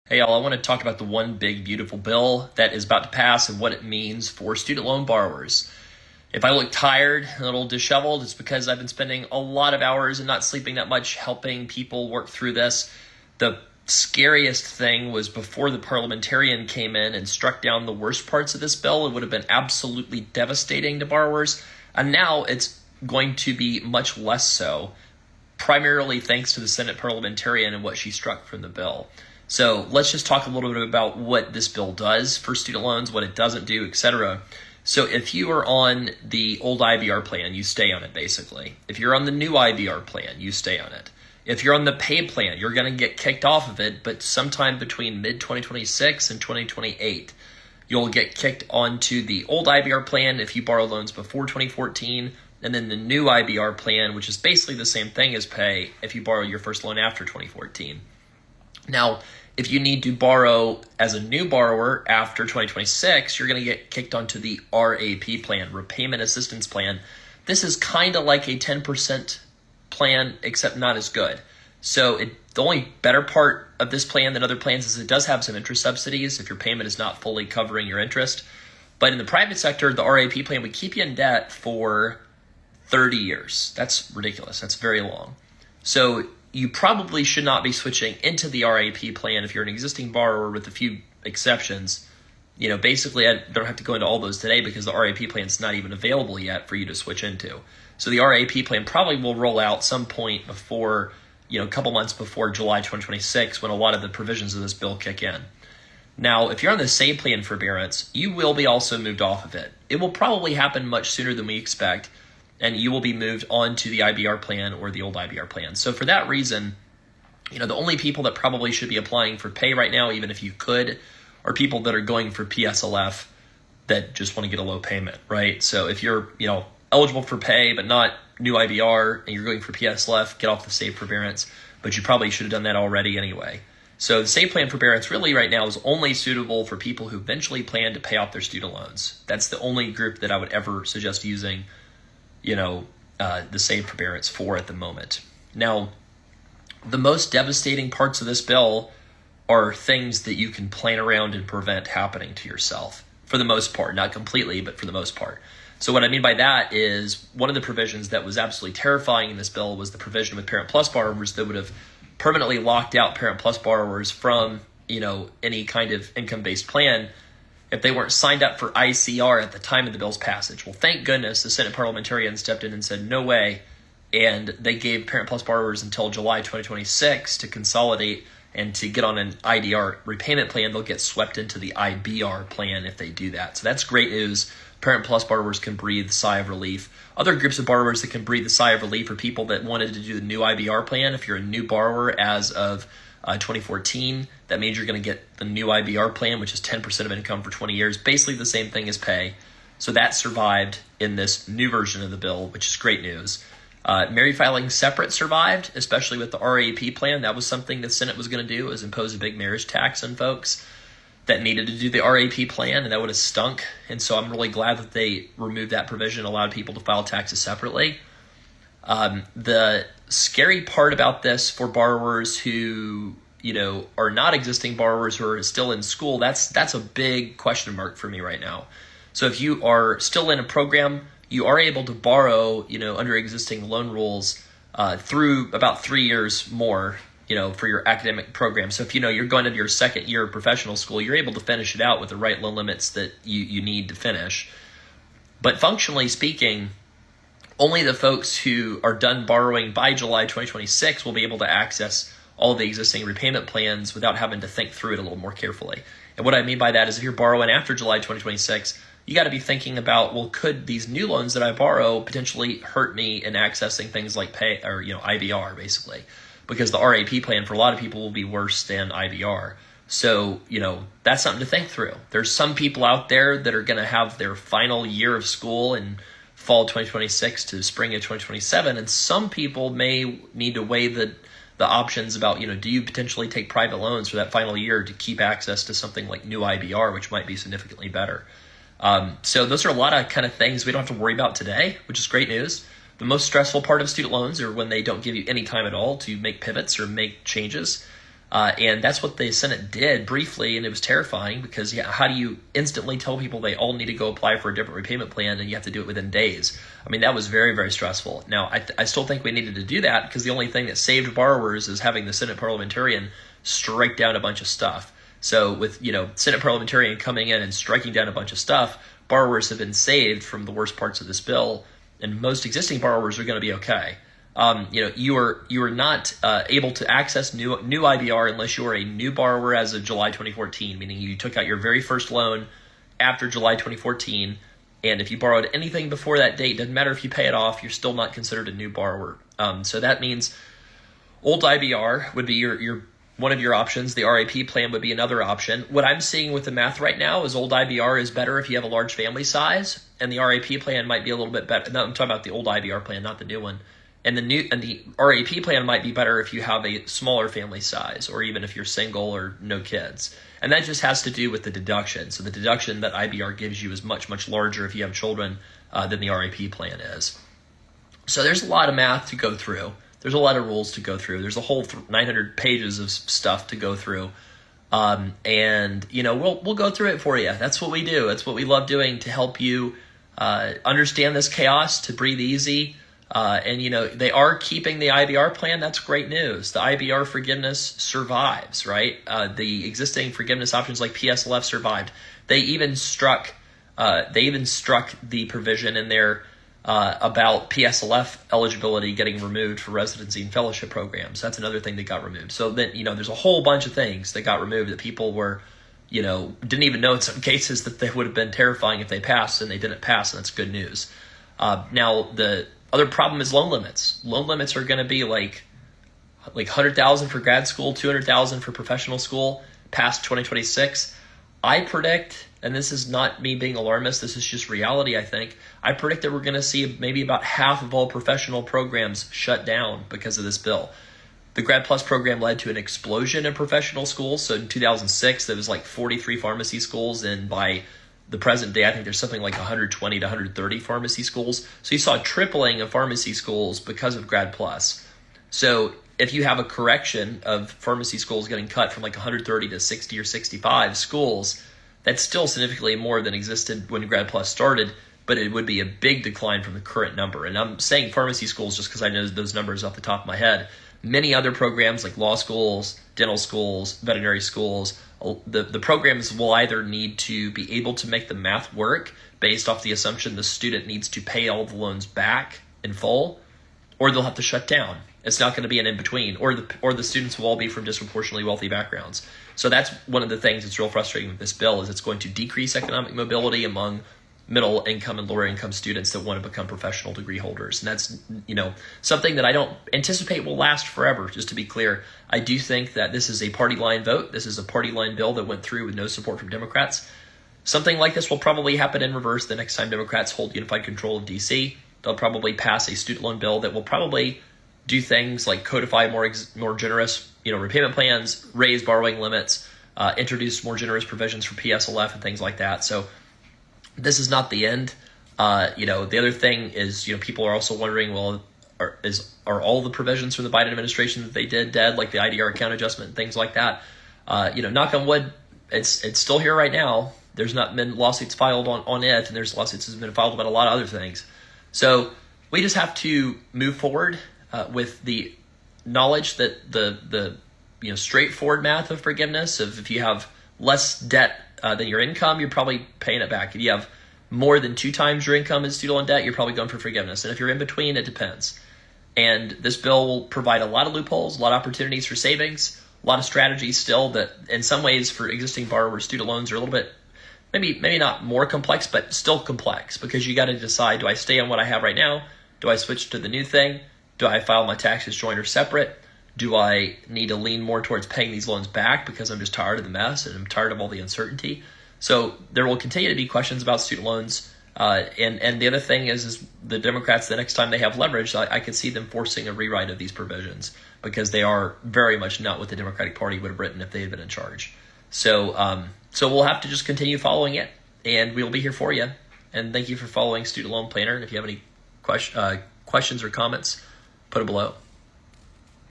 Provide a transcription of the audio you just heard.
Hey, y'all, I want to talk about the one big, beautiful bill that is about to pass and what it means for student loan borrowers. If I look tired, a little disheveled, it's because I've been spending a lot of hours and not sleeping that much helping people work through this. The scariest thing was before the parliamentarian came in and struck down the worst parts of this bill. It would have been absolutely devastating to borrowers. And now it's going to be much less so, primarily thanks to the Senate parliamentarian and what she struck from the bill. So let's just talk a little bit about what this bill does for student loans, what it doesn't do, etc. So if you are on the old IBR plan, you stay on it, basically. If you're on the new IBR plan, you stay on it. If you're on the pay plan, you're going to get kicked off of it, but sometime between mid-2026 and 2028, you'll get kicked onto the old IBR plan if you borrow loans before 2014, and then the new IBR plan, which is basically the same thing as pay if you borrow your first loan after 2014. Now, if you need to borrow as a new borrower after 2026, you're going to get kicked onto the RAP plan, Repayment Assistance Plan. This is kind of like a 10% plan, except not as good. So the only better part of this plan than other plans is it does have some interest subsidies if your payment is not fully covering your interest. But in the private sector, the RAP plan would keep you in debt for 30 years. That's ridiculous. That's very long. So you probably should not be switching into the RAP plan if you're an existing borrower, with a few exceptions. Basically, I don't have to go into all those today because the RAP plan is not even available yet for you to switch into. So the RAP plan probably will roll out some point before, a couple months before July 2026, when a lot of the provisions of this bill kick in. Now, if you're on the same plan forbearance, you will be also moved off of it. It will probably happen much sooner than we expect, and you will be moved on to the IBR plan or the old IBR plan. So for that reason, the only people that probably should be applying for pay right now, even if you could, are people that are going for PSLF that just want to get a low payment, right? So if you're, eligible for pay but not new IBR and you're going for PSLF, get off the safe forbearance, but you probably should have done that already anyway. So the safe plan forbearance really right now is only suitable for people who eventually plan to pay off their student loans. That's the only group that I would ever suggest using the safe forbearance for at the moment. Now, the most devastating parts of this bill are things that you can plan around and prevent happening to yourself, for the most part, not completely, but for the most part. So what I mean by that is one of the provisions that was absolutely terrifying in this bill was the provision with Parent Plus borrowers that would have permanently locked out Parent Plus borrowers from, any kind of income-based plan if they weren't signed up for ICR at the time of the bill's passage. Well, thank goodness the Senate parliamentarian stepped in and said, no way, and they gave Parent Plus borrowers until July 2026 to consolidate and to get on an IDR repayment plan. They'll get swept into the IBR plan if they do that. So that's great news. Parent Plus borrowers can breathe a sigh of relief. Other groups of borrowers that can breathe a sigh of relief are people that wanted to do the new IBR plan. If you're a new borrower as of 2014, that means you're going to get the new IBR plan, which is 10% of income for 20 years, basically the same thing as pay. So that survived in this new version of the bill, which is great news. Married filing separate survived, especially with the RAP plan. That was something the Senate was going to do, was impose a big marriage tax on folks that needed to do the RAP plan, and that would have stunk. And so I'm really glad that they removed that provision, allowed people to file taxes separately. The scary part about this for borrowers who, are not existing borrowers who are still in school, that's a big question mark for me right now. So if you are still in a program, you are able to borrow, under existing loan rules through about 3 years more, for your academic program. So if, you're going into your second year of professional school, you're able to finish it out with the right loan limits that you need to finish. But functionally speaking, only the folks who are done borrowing by July 2026 will be able to access all the existing repayment plans without having to think through it a little more carefully. And what I mean by that is if you're borrowing after July 2026, you got to be thinking about, well, could these new loans that I borrow potentially hurt me in accessing things like pay or, IBR basically, because the RAP plan for a lot of people will be worse than IBR. So, that's something to think through. There's some people out there that are going to have their final year of school in fall 2026 to spring of 2027, and some people may need to weigh the options about, do you potentially take private loans for that final year to keep access to something like new IBR, which might be significantly better. So those are a lot of kind of things we don't have to worry about today, which is great news. The most stressful part of student loans are when they don't give you any time at all to make pivots or make changes. And that's what the Senate did briefly, and it was terrifying because how do you instantly tell people they all need to go apply for a different repayment plan and you have to do it within days? I mean, that was very, very stressful. Now, I still think we needed to do that because the only thing that saved borrowers is having the Senate parliamentarian strike down a bunch of stuff. So with, Senate parliamentarian coming in and striking down a bunch of stuff, borrowers have been saved from the worst parts of this bill, and most existing borrowers are going to be okay. You are not able to access new IBR unless you are a new borrower as of July 2014, meaning you took out your very first loan after July 2014. And if you borrowed anything before that date, doesn't matter if you pay it off, you're still not considered a new borrower. So that means old IBR would be your one of your options. The RAP plan would be another option. What I'm seeing with the math right now is old IBR is better if you have a large family size, and the RAP plan might be a little bit better. No, I'm talking about the old IBR plan, not the new one. And the RAP plan might be better if you have a smaller family size, or even if you're single or no kids. And that just has to do with the deduction. So the deduction that IBR gives you is much, much larger if you have children than the RAP plan is. So there's a lot of math to go through. There's a lot of rules to go through. There's a whole 900 pages of stuff to go through. And we'll go through it for you. That's what we do. That's what we love doing, to help you understand this chaos, to breathe easy. They are keeping the IBR plan. That's great news. The IBR forgiveness survives, right? The existing forgiveness options like PSLF survived. They even struck the provision in there about PSLF eligibility getting removed for residency and fellowship programs. That's another thing that got removed. So then, there's a whole bunch of things that got removed that people were, didn't even know in some cases that they would have been terrifying if they passed, and they didn't pass, and that's good news. Now, the other problem is loan limits. Loan limits are going to be like 100,000 for grad school, 200,000 for professional school past 2026. I predict, and this is not me being alarmist, this is just reality, I think. I predict that we're going to see maybe about half of all professional programs shut down because of this bill. The Grad Plus program led to an explosion in professional schools. So in 2006, there was 43 pharmacy schools, and by the present day, I think there's something like 120 to 130 pharmacy schools. So you saw a tripling of pharmacy schools because of Grad Plus. So if you have a correction of pharmacy schools getting cut from 130 to 60 or 65 schools, that's still significantly more than existed when Grad Plus started, but it would be a big decline from the current number. And I'm saying pharmacy schools just because I know those numbers off the top of my head. Many other programs like law schools, dental schools, veterinary schools, the programs will either need to be able to make the math work based off the assumption the student needs to pay all the loans back in full, or they'll have to shut down. It's not going to be an in-between, or the students will all be from disproportionately wealthy backgrounds. So that's one of the things that's real frustrating with this bill, is it's going to decrease economic mobility among middle income and lower income students that want to become professional degree holders. And that's, something that I don't anticipate will last forever. Just to be clear, I do think that this is a party line vote. This is a party line bill that went through with no support from Democrats. Something like this will probably happen in reverse the next time Democrats hold unified control of DC. They'll probably pass a student loan bill that will probably do things like codify more generous, repayment plans, raise borrowing limits, introduce more generous provisions for PSLF and things like that. So this is not the end. The other thing is, people are also wondering, well, are all the provisions from the Biden administration that they did dead, like the IDR account adjustment and things like that? Knock on wood, it's still here right now. There's not been lawsuits filed on it, and there's lawsuits that have been filed about a lot of other things. So we just have to move forward with the knowledge that the straightforward math of forgiveness of if you have less debt than your income, you're probably paying it back. If you have more than 2 times your income in student loan debt, you're probably going for forgiveness. And if you're in between, it depends. And this bill will provide a lot of loopholes, a lot of opportunities for savings, a lot of strategies still that in some ways for existing borrowers, student loans are a little bit, maybe not more complex, but still complex, because you got to decide, do I stay on what I have right now? Do I switch to the new thing? Do I file my taxes joint or separate? Do I need to lean more towards paying these loans back because I'm just tired of the mess and I'm tired of all the uncertainty? So there will continue to be questions about student loans. And the other thing is the Democrats, the next time they have leverage, I could see them forcing a rewrite of these provisions because they are very much not what the Democratic Party would have written if they had been in charge. So we'll have to just continue following it, and we'll be here for you. And thank you for following Student Loan Planner. And if you have any questions or comments, put it below.